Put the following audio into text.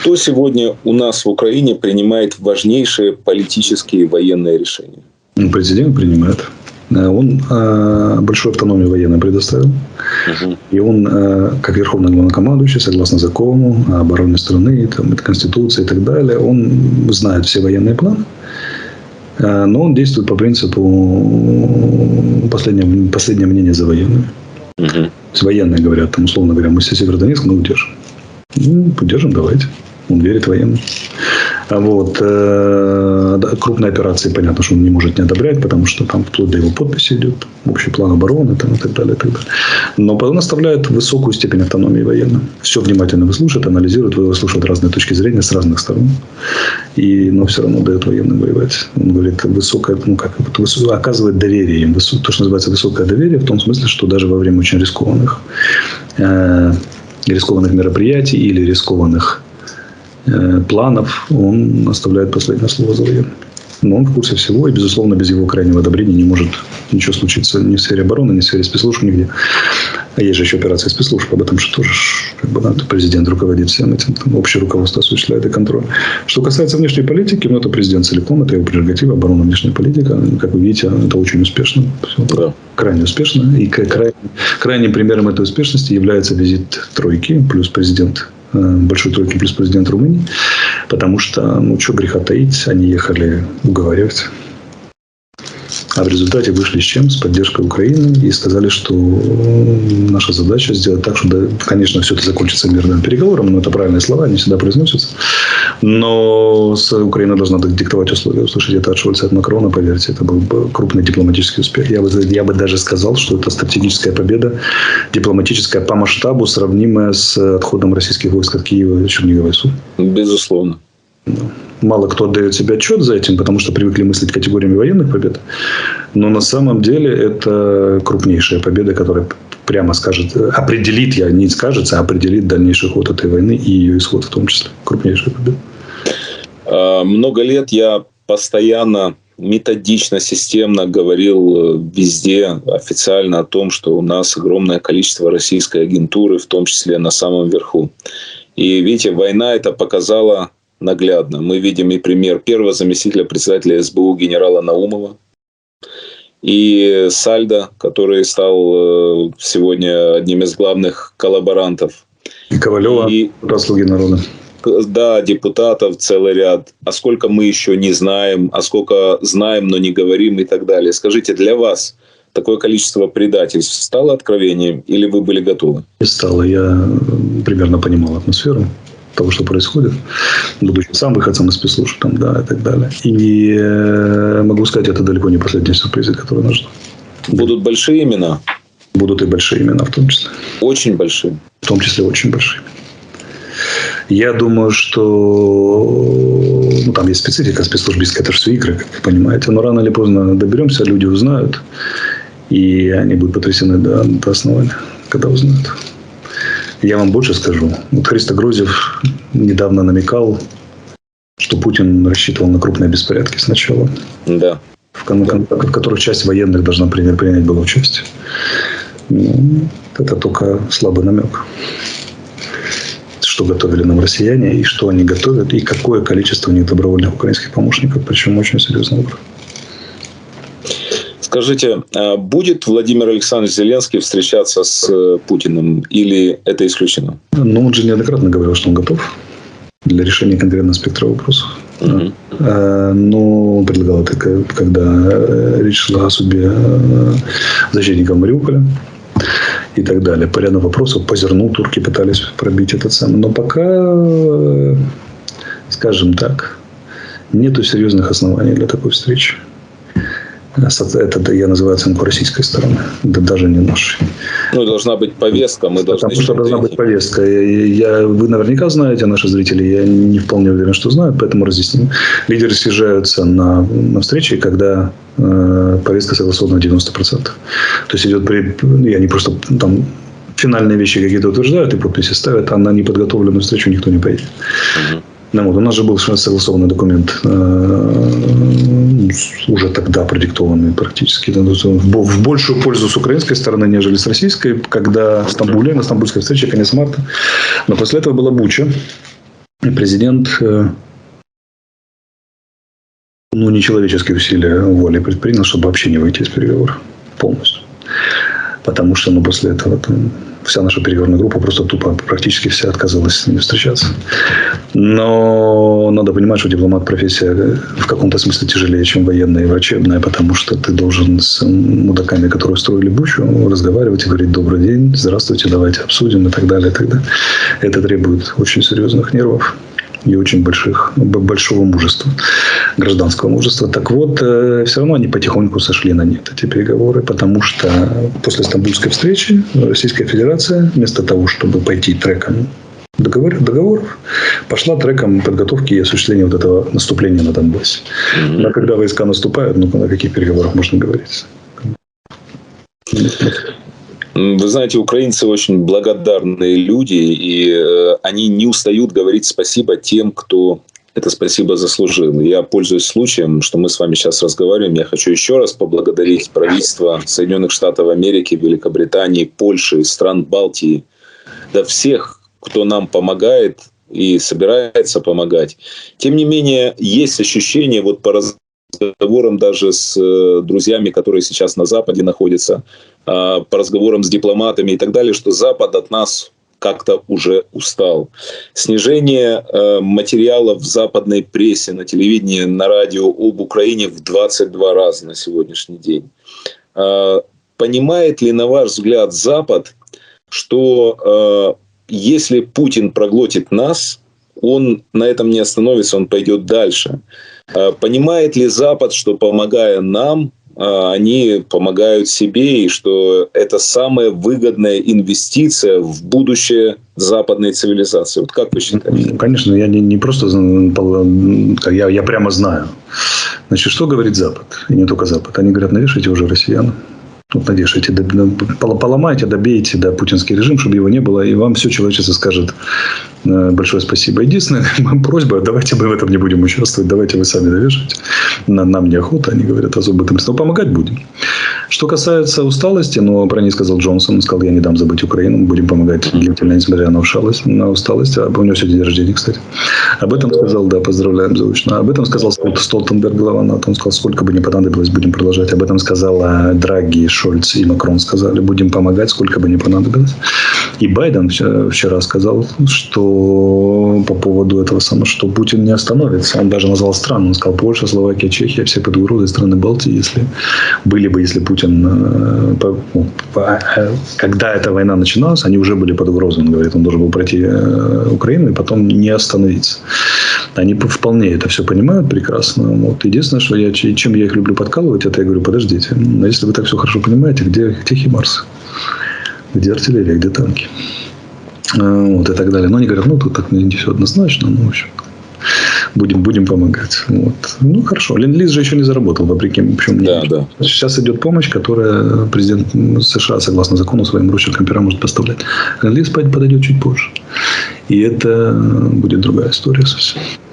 Кто сегодня у нас в Украине принимает важнейшие политические и военные решения? Президент принимает. Он большую автономию военной предоставил. И он, как верховный главнокомандующий, согласно закону о обороне страны, Конституции и так далее, он знает все военные планы. Но он действует по принципу последнее мнение за военными. Военные говорят, там, условно говоря, мы Северодонецк мы удержим. Удержим, давайте. Он верит военным. Крупные операции, понятно, что он не может не одобрять, потому что там вплоть до его подписи идет общий план обороны и так далее, и так далее. Но он оставляет высокую степень автономии военной. Все внимательно выслушивает, анализирует, выслушивает разные точки зрения с разных сторон. Но все равно дает военным воевать. Он говорит, оказывает доверие им. То, что называется высокое доверие, в том смысле, что даже во время очень рискованных мероприятий или рискованных планов он оставляет последнее слово за военным. Но он в курсе всего, и, безусловно, без его крайнего одобрения не может ничего случиться ни в сфере обороны, ни в сфере спецслужб, нигде. А есть же еще операция спецслужб, об этом же тоже президент руководит всем этим, общее руководство осуществляет и контроль. Что касается внешней политики, это президент целиком, это его прерогатива, оборона, внешняя политика. Как вы видите, это очень успешно. Да. Крайне успешно. И крайним примером этой успешности является визит тройки плюс президент большой тройки плюс президент Румынии. Потому что, что греха таить, они ехали уговаривать. А в результате вышли с чем? С поддержкой Украины. И сказали, что наша задача сделать так, что, конечно, все это закончится мирным переговором. Но это правильные слова, они всегда произносятся. Но Украина должна диктовать условия. Услышать это от Шольца, от Макрона, поверьте, это был бы крупный дипломатический успех. Я бы даже сказал, что это стратегическая победа, дипломатическая по масштабу, сравнимая с отходом российских войск от Киева и Черниговой СУ. Безусловно. Мало кто отдает себе отчет за этим, потому что привыкли мыслить категориями военных побед. Но на самом деле это крупнейшая победа, которая прямо определит дальнейший ход этой войны и ее исход в том числе. Крупнейшая победа. Много лет я постоянно, методично, системно говорил везде официально о том, что у нас огромное количество российской агентуры, в том числе на самом верху. И видите, война это показала наглядно. Мы видим и пример первого заместителя председателя СБУ генерала Наумова и Сальдо, который стал сегодня одним из главных коллаборантов. И Ковалева, «Слуги народа». Да, депутатов целый ряд. А сколько мы еще не знаем, а сколько знаем, но не говорим и так далее. Скажите, для вас такое количество предательств стало откровением или вы были готовы? Не стало. Я примерно понимал атмосферу того, что происходит, будучи сам выходцем из спецслужб, и так далее. И могу сказать, это далеко не последние сюрпризы, которые нас ждут. Будут большие имена? Будут и большие имена в том числе. Очень большие? В том числе очень большие. Я думаю, что там есть специфика спецслужбистская, это же все игры, как вы понимаете. Но рано или поздно доберемся, люди узнают, и они будут потрясены до основания, когда узнают. Я вам больше скажу. Христо Грозев недавно намекал, что Путин рассчитывал на крупные беспорядки сначала. Да. В которых часть военных должна принять было участие. Это только слабый намек. Что готовили нам россияне, и что они готовят, и какое количество у них добровольных украинских помощников, причем очень серьезно выбор. Скажите, будет Владимир Александрович Зеленский встречаться с Путиным или это исключено? Он же неоднократно говорил, что он готов для решения конкретного спектра вопросов. Но он предлагал это, когда речь шла о судьбе защитников Мариуполя и так далее. По ряду вопросов по зерну турки пытались пробить этот самый. Но пока, скажем так, нету серьезных оснований для такой встречи. Это я называю оценку российской стороны, да даже не нашей. Должна быть повестка, мы должны... Потому что должна быть повестка. Вы наверняка знаете, наши зрители, я не вполне уверен, что знают, поэтому разъясним. Лидеры съезжаются на встречи, когда повестка согласована на 90%. То есть идет и они просто там финальные вещи какие-то утверждают и подписи ставят, а на неподготовленную встречу никто не поедет. У нас же был согласованный документ, уже тогда продиктованный практически в большую пользу с украинской стороны, нежели с российской, когда в Стамбуле, на стамбульской встрече, конец марта. Но после этого была Буча. президент нечеловеческие усилия воли предпринял, чтобы вообще не выйти из переговоров полностью. Потому что после этого вся наша переговорная группа просто тупо практически вся отказывалась с ними встречаться. Но надо понимать, что дипломат профессия в каком-то смысле тяжелее, чем военная и врачебная, потому что ты должен с мудаками, которые устроили бучу, разговаривать и говорить «добрый день», «здравствуйте, давайте обсудим» и так далее, и так далее. Это требует очень серьезных нервов и очень большого мужества, гражданского мужества. Так вот, все равно они потихоньку сошли на нет, эти переговоры, потому что после Стамбульской встречи Российская Федерация вместо того, чтобы пойти треком договоров, пошла треком подготовки и осуществления вот этого наступления на Донбассе. Но когда войска наступают, на каких переговорах можно говорить? Вы знаете, украинцы очень благодарные люди, и они не устают говорить спасибо тем, кто это спасибо заслужил. Я пользуюсь случаем, что мы с вами сейчас разговариваем. Я хочу еще раз поблагодарить правительство Соединенных Штатов Америки, Великобритании, Польши, стран Балтии, да всех, кто нам помогает и собирается помогать. Тем не менее, есть ощущение по разговорам даже с друзьями, которые сейчас на Западе находятся, по разговорам с дипломатами и так далее, что Запад от нас как-то уже устал. Снижение материалов в западной прессе, на телевидении, на радио об Украине в 22 раза на сегодняшний день. Понимает ли, на ваш взгляд, Запад, что если Путин проглотит нас, он на этом не остановится, он пойдет дальше? Понимает ли Запад, что, помогая нам, они помогают себе, и что это самая выгодная инвестиция в будущее западной цивилизации? Вот как вы считаете? Конечно, я не просто... Я прямо знаю. Значит, что говорит Запад? И не только Запад. Они говорят, навешайте уже россиян. Навешайте, поломайте, добейте путинский режим, чтобы его не было, и вам все человечество скажет большое спасибо. Единственная просьба, давайте мы в этом не будем участвовать, давайте вы сами довешайте. Нам неохота, они говорят особо об этом. Но помогать будем. Что касается усталости, про ней сказал Джонсон, он сказал, я не дам забыть Украину, будем помогать длительно, несмотря на усталость. У него сегодня день рождения, кстати. Об этом сказал, поздравляем заочно. Об этом сказал Столтенберг, глава НАТО. Он сказал, сколько бы ни понадобилось, будем продолжать. Об этом сказал Драги, Шольц и Макрон сказали, будем помогать, сколько бы ни понадобилось. И Байден вчера сказал, что по поводу этого самого, что Путин не остановится. Он даже назвал страны. Он сказал, Польша, Словакия, Чехия, все под угрозой, страны Балтии, если Путин, когда эта война начиналась, они уже были под угрозой. Он говорит, он должен был пройти Украину и потом не остановиться. Они вполне это все понимают прекрасно. Единственное, что чем я их люблю подкалывать, это я говорю, подождите, но если вы так все хорошо понимаете, где химарсы? Где артиллерия, где танки? И так далее. Но они говорят, тут так не все однозначно, в общем, будем помогать. Хорошо. Ленд-лиз же еще не заработал, вопреки мнению. Да. Сейчас идет помощь, которая президент США, согласно закону, своим ручерком пера может поставлять. Ленд-лиз подойдет чуть позже. И это будет другая история совсем.